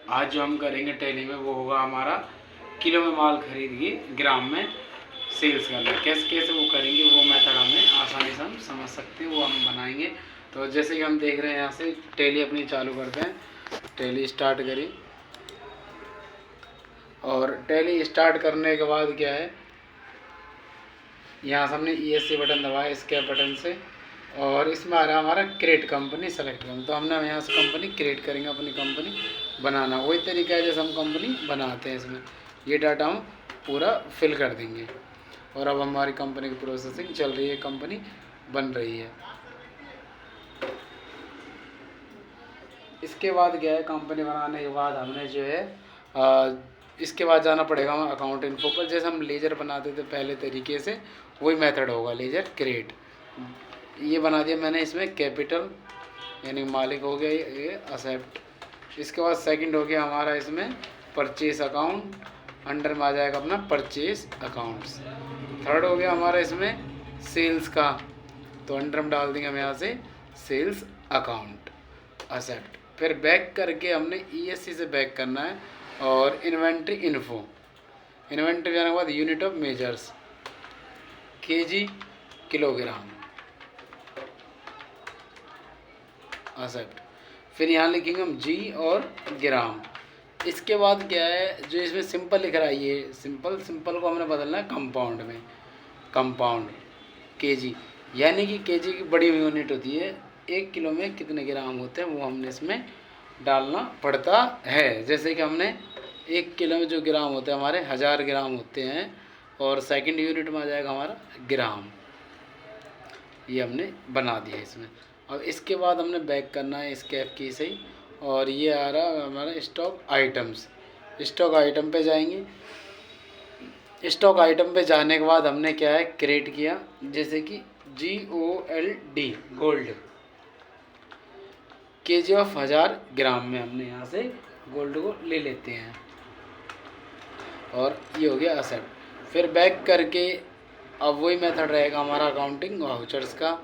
आज जो हम करेंगे टैली में वो होगा हमारा किलो में माल खरीद के ग्राम में सेल्स करना। कैसे कैसे वो करेंगे वो मेथड हमें आसानी से हम समझ सकते हैं, वो हम बनाएंगे। तो जैसे कि हम देख रहे हैं यहाँ से टैली अपनी चालू करते हैं। टैली स्टार्ट करी और टैली स्टार्ट करने के बाद क्या है, यहाँ से हमने ESC बटन दबाया स्केप बटन से और इसमें आ रहा है हमारा क्रिएट कंपनी सेलेक्ट करना। तो हमने यहाँ से कंपनी क्रिएट करेंगे, अपनी कंपनी बनाना। वही तरीका है जैसे हम कंपनी बनाते हैं। इसमें ये डाटा हम पूरा फिल कर देंगे और अब हमारी कंपनी की प्रोसेसिंग चल रही है, कंपनी बन रही है। इसके बाद क्या है, कंपनी बनाने के बाद हमने जो है इसके बाद जाना पड़ेगा हमें अकाउंट इन्फो पर। जैसे हम लेजर बनाते थे पहले तरीके से, वही मेथड होगा लेजर क्रिएट। ये बना दिया मैंने, इसमें कैपिटल यानी मालिक हो गया, ये एक्सेप्ट। इसके बाद सेकंड हो गया हमारा इसमें परचेस अकाउंट, अंडर में आ जाएगा अपना परचेस अकाउंट्स। थर्ड हो गया हमारा इसमें सेल्स का, तो अंडर में डाल देंगे हम यहाँ से सेल्स अकाउंट, एक्सेप्ट। फिर बैक करके हमने ESC से बैक करना है और इन्वेंट्री इन्फो। इन्वेंट्री जाने के बाद unit of measures KG kilogram, except. फिर यहाँ लिखेंगे हम जी और ग्राम। इसके बाद क्या है, जो इसमें सिंपल लिख रहा है ये सिंपल, सिंपल को हमने बदलना है कंपाउंड में, कंपाउंड केजी, यानी कि केजी की बड़ी यूनिट होती है, 1 किलो में कितने ग्राम होते हैं वो हमने इसमें डालना पड़ता है। जैसे कि हमने 1 किलो में जो ग्राम होते हैं हमारे 1000 ग्राम होते हैं और सेकंड यूनिट में आ जाएगा हमारा ग्राम। ये हमने बना दिया इसमें। अब इसके बाद हमने बैक करना है स्केप की से ही, और ये आ रहा हमारा स्टॉक आइटम्स। स्टॉक आइटम पे जाएंगे। स्टॉक आइटम पे जाने के बाद हमने क्या है क्रिएट किया, जैसे कि GOLD गोल्ड, केजी ऑफ 1000 ग्राम में हमने यहाँ से गोल्ड को ले लेते हैं और ये हो गया एक्सेप्ट। फिर बैक करके अब वही मेथड रहेगा हमारा अकाउंटिंग वाउचर्स का।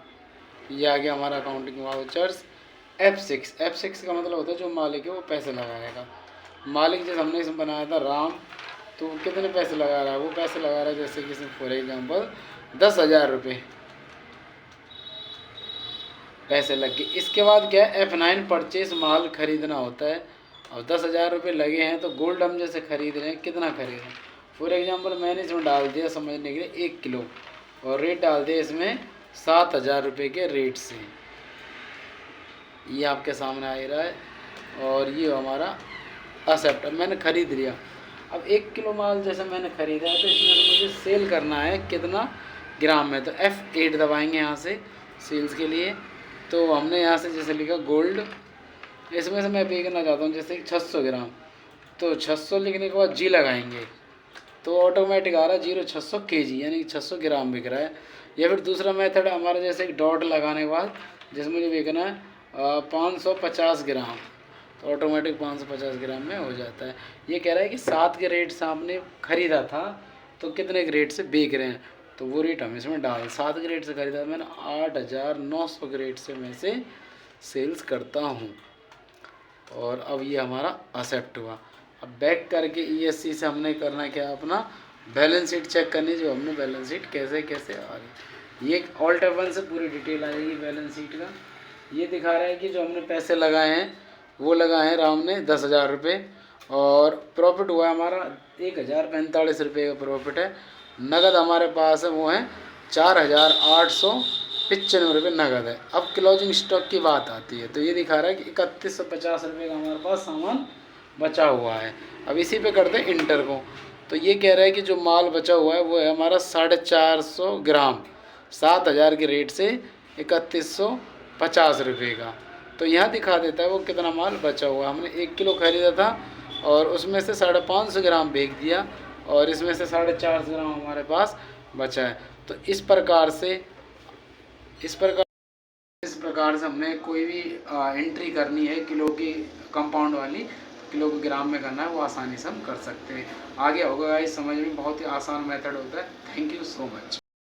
ये आ गया हमारा अकाउंटिंग वाउचर्स F6। F6 का मतलब होता है जो मालिक है वो पैसे लगाएगा। मालिक जैसे हमने इसमें बनाया था राम, तो कितने पैसे लगा रहा है, वो पैसे लगा रहा है जैसे कि इसमें फॉर एग्जाम्पल 10,000 रुपये पैसे लग गए। इसके बाद क्या है F9 परचेस, माल खरीदना होता है। और 10,000 रुपये लगे हैं तो गोल्ड हम जैसे खरीद रहे हैं, कितना खरीद रहे हैं। फॉर एग्जांपल मैंने इसमें डाल दिया समझने के लिए 1 किलो और रेट डाल दिया इसमें 7,000 रुपये के रेट से। ये आपके सामने आ ही रहा है और ये हमारा एक्सेप्ट। अब मैंने खरीद लिया। अब 1 किलो माल जैसे मैंने खरीदा है तो इसमें से मुझे सेल करना है कितना ग्राम में, तो F8 दबाएंगे यहाँ से सेल्स के लिए। तो हमने यहाँ से जैसे लिखा गोल्ड, इसमें से मैं बेचना चाहता हूँ जैसे 600 ग्राम, तो 600 लिखने के बाद जी लगाएंगे तो ऑटोमेटिक आ रहा है 0600 केजी, यानी कि 600 ग्राम बिक रहा है। या फिर दूसरा मेथड हमारा जैसे एक डॉट लगाने के बाद जैसे मुझे बेचना है 550 ग्राम, तो ऑटोमेटिक 550 ग्राम में हो जाता है। ये कह रहा है कि 7 के रेट से आपने ख़रीदा था तो कितने के रेट से बेच रहे हैं, तो वो रेट हम इसमें डाल 7 के रेट से ख़रीदा मैंने 8,900 के रेट से मैं से सेल्स करता हूँ। और अब ये हमारा एक्सेप्ट हुआ। अब बैक करके ESC से हमने करना क्या, अपना बैलेंस शीट चेक करनी, जो हमने बैलेंस शीट कैसे कैसे आ रही। ये ऑल्ट F1 से पूरी डिटेल आ जाएगी बैलेंस शीट का। ये दिखा रहा है कि जो हमने पैसे लगाए हैं वो लगाए हैं राम ने 10,000 रुपये और प्रॉफिट हुआ है हमारा 1,045 रुपये का प्रॉफिट है। नगद हमारे पास है वो है 4,895 रुपये नगद है। अब क्लोजिंग स्टॉक की बात आती है, तो ये दिखा रहा है कि 3,150 रुपये का हमारे पास सामान बचा हुआ है। अब इसी पे करते हैं इंटर को, तो ये कह रहा है कि जो माल बचा हुआ है वो है हमारा 450 ग्राम 7,000 के रेट से 3,150 रुपये का। तो यहाँ दिखा देता है वो कितना माल बचा हुआ है। हमने 1 किलो खरीदा था और उसमें से 550 ग्राम बेच दिया और इसमें से 450 ग्राम हमारे पास बचा है। तो इस प्रकार से हमने कोई भी एंट्री करनी है किलो की कंपाउंड वाली, किलो को ग्राम में करना है, वो आसानी से हम कर सकते हैं। आगे होगा इस समझ में, बहुत ही आसान मेथड होता है। Thank you so much.